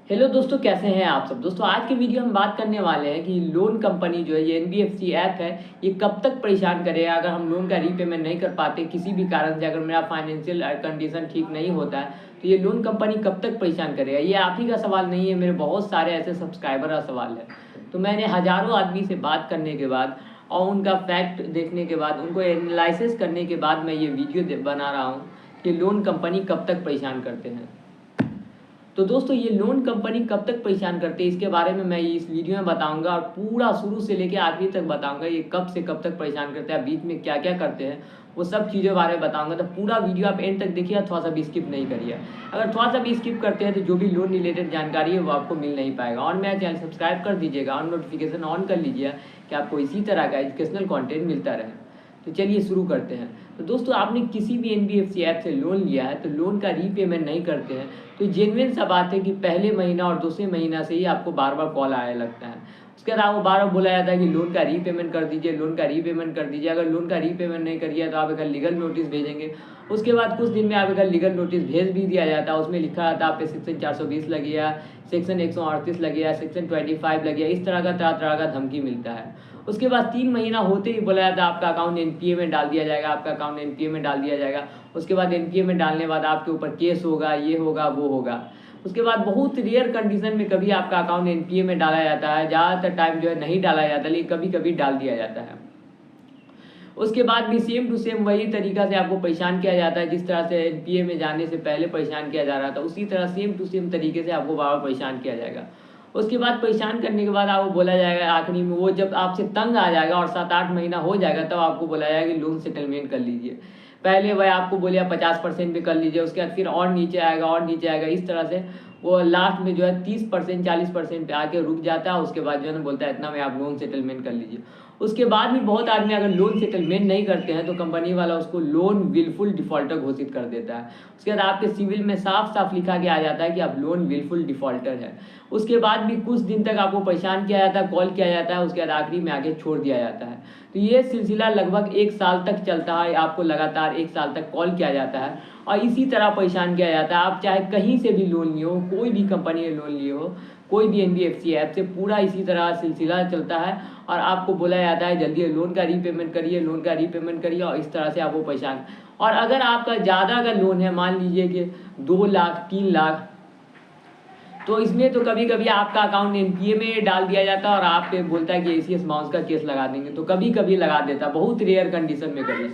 Hello दोस्तों, कैसे हैं आप सब। दोस्तों आज के वीडियो हम बात करने वाले हैं कि लोन कंपनी जो है ये एनबीएफसी ऐप है, ये कब तक परेशान करेगा अगर हम लोन का रीपेमेंट नहीं कर पाते किसी भी कारण से। अगर मेरा फाइनेंशियल कंडीशन ठीक नहीं होता है तो ये लोन कंपनी कब तक परेशान करेगा। ये आप ही का सवाल नहीं है, मेरे बहुत सारे ऐसे सब्सक्राइबर का सवाल है। तो मैंने हज़ारों आदमी से बात करने के बाद और उनका फैक्ट देखने के बाद, उनको एनालिसिस करने के बाद मैं ये वीडियो बना रहा हूँ कि लोन कंपनी कब तक परेशान करते हैं। तो दोस्तों ये लोन कंपनी कब तक परेशान करते हैं इसके बारे में मैं इस वीडियो में बताऊंगा, और पूरा शुरू से लेकर आखिरी तक बताऊंगा ये कब से कब तक परेशान करते हैं, बीच में क्या क्या करते हैं, वो सब चीज़ों के बारे में बताऊंगा। तो पूरा वीडियो आप एंड तक देखिए, थोड़ा सा भी स्किप नहीं करिए। अगर थोड़ा सा भी स्किप करते हैं तो जो भी लोन रिलेटेड जानकारी है वो आपको मिल नहीं पाएगा। और मेरा चैनल सब्सक्राइब कर दीजिएगा और नोटिफिकेशन ऑन कर लीजिए कि आपको इसी तरह का एजुकेशनल कॉन्टेंट मिलता रहे। तो चलिए शुरू करते हैं। तो दोस्तों आपने किसी भी एनबीएफसी ऐप से लोन लिया है तो लोन का रीपेमेंट नहीं करते हैं तो जेन्युइन सा बात है कि पहले महीना और दूसरे महीना से ही आपको बार बार कॉल आने लगता है। उसके बाद आपको बार बार बोला जाता है कि लोन का रीपेमेंट कर दीजिए, लोन का रीपेमेंट कर दीजिए। अगर लोन का रीपेमेंट नहीं करिए तो आप एक लीगल नोटिस भेजेंगे। उसके बाद कुछ दिन में आप एक लीगल नोटिस भेज भी दिया जाता है, उसमें लिखा रहता है आप पे सेक्शन 420 लगे या सेक्शन 138 लगे या सेक्शन 25 लगे, इस तरह का तरह तरह का धमकी मिलता है। उसके बाद 3 महीना होते ही बोला जाता है आपका अकाउंट एनपीए में डाल दिया जाएगा, आपका अकाउंट एनपीए में डाल दिया जाएगा। उसके बाद एनपीए में डालने के बाद आपके ऊपर केस होगा, ये होगा वो होगा। उसके बाद बहुत रेयर कंडीशन में कभी आपका अकाउंट एनपीए में डाला जाता है, ज़्यादातर टाइम जो है नहीं डाला जाता, लेकिन कभी कभी डाल दिया जाता है। उसके बाद भी सेम टू सेम वही तरीका से आपको परेशान किया जाता है, जिस तरह से एनपीए में जाने से पहले परेशान किया जा रहा था उसी तरह सेम टू सेम तरीके से आपको बार बार परेशान किया जाएगा। उसके बाद परेशान करने के बाद आपको बोला जाएगा आखिरी में, वो जब आपसे तंग आ जाएगा और 7-8 महीना हो जाएगा तब आपको बोला जाएगा कि लोन सेटलमेंट कर लीजिए। पहले वह आपको बोले 50% पे कर लीजिए, उसके बाद फिर और नीचे आएगा और नीचे आएगा, इस तरह से वो लास्ट में जो है 30% 40% पे आके रुक जाता है। उसके बाद जो है ना बोलता है इतना में आप लोन सेटलमेंट कर लीजिए। उसके बाद भी बहुत आदमी अगर लोन सेटलमेंट नहीं करते हैं तो कंपनी वाला उसको लोन विलफुल डिफॉल्टर घोषित कर देता है। उसके बाद आपके सिविल में साफ साफ लिखा के आ जाता है कि आप लोन विलफुल डिफॉल्टर है। उसके बाद भी कुछ दिन तक आपको परेशान किया जाता है, कॉल किया जाता है, उसके बाद आखिरी में आके छोड़ दिया जाता है। तो ये सिलसिला लगभग 1 साल तक चलता है, आपको लगातार 1 साल तक कॉल किया जाता है और इसी तरह परेशान किया जाता है। आप चाहे कहीं से भी लोन लिए हो, कोई भी कंपनी ने लोन लिए हो, कोई भी एनबीएफसी ऐप से, पूरा इसी तरह सिलसिला चलता है और आपको बोला जाता है जल्दी लोन का रीपेमेंट करिए, लोन का रीपेमेंट करिए, और इस तरह से आपको परेशान। और अगर आपका ज़्यादा का लोन है, मान लीजिए कि 2 लाख 3 लाख, तो इसमें तो कभी कभी आपका अकाउंट एनपीए में डाल दिया जाता है और आप पे बोलता है कि एसीएस बाउंस का केस लगा देंगे। तो कभी कभी लगा देता, बहुत रेयर कंडीशन में कभी।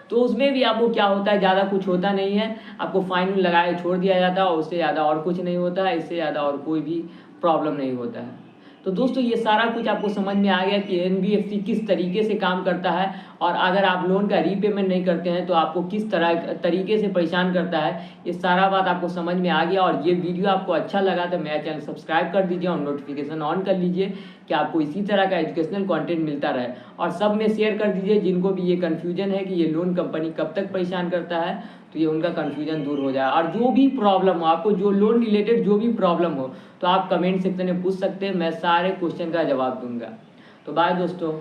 तो उसमें भी आपको क्या होता है, ज़्यादा कुछ होता नहीं है, आपको फाइन लगाए छोड़ दिया जाता है और उससे ज़्यादा और कुछ नहीं होता है, इससे ज़्यादा और कोई भी प्रॉब्लम नहीं होता है। तो दोस्तों ये सारा कुछ आपको समझ में आ गया कि एनबीएफसी किस तरीके से काम करता है, और अगर आप लोन का रीपेमेंट नहीं करते हैं तो आपको किस तरह तरीके से परेशान करता है, ये सारा बात आपको समझ में आ गया। और ये वीडियो आपको अच्छा लगा तो मेरा चैनल सब्सक्राइब कर दीजिए और नोटिफिकेशन ऑन कर लीजिए कि आपको इसी तरह का एजुकेशनल कंटेंट मिलता रहे। और सब में शेयर कर दीजिए जिनको भी ये कन्फ्यूजन है कि ये लोन कंपनी कब तक परेशान करता है, तो ये उनका कन्फ्यूजन दूर हो जाए। और जो भी प्रॉब्लम हो आपको, जो लोन रिलेटेड जो भी प्रॉब्लम हो, तो आप कमेंट सेक्शन में पूछ सकते हैं, मैं सारे क्वेश्चन का जवाब दूंगा। तो बाय दोस्तों।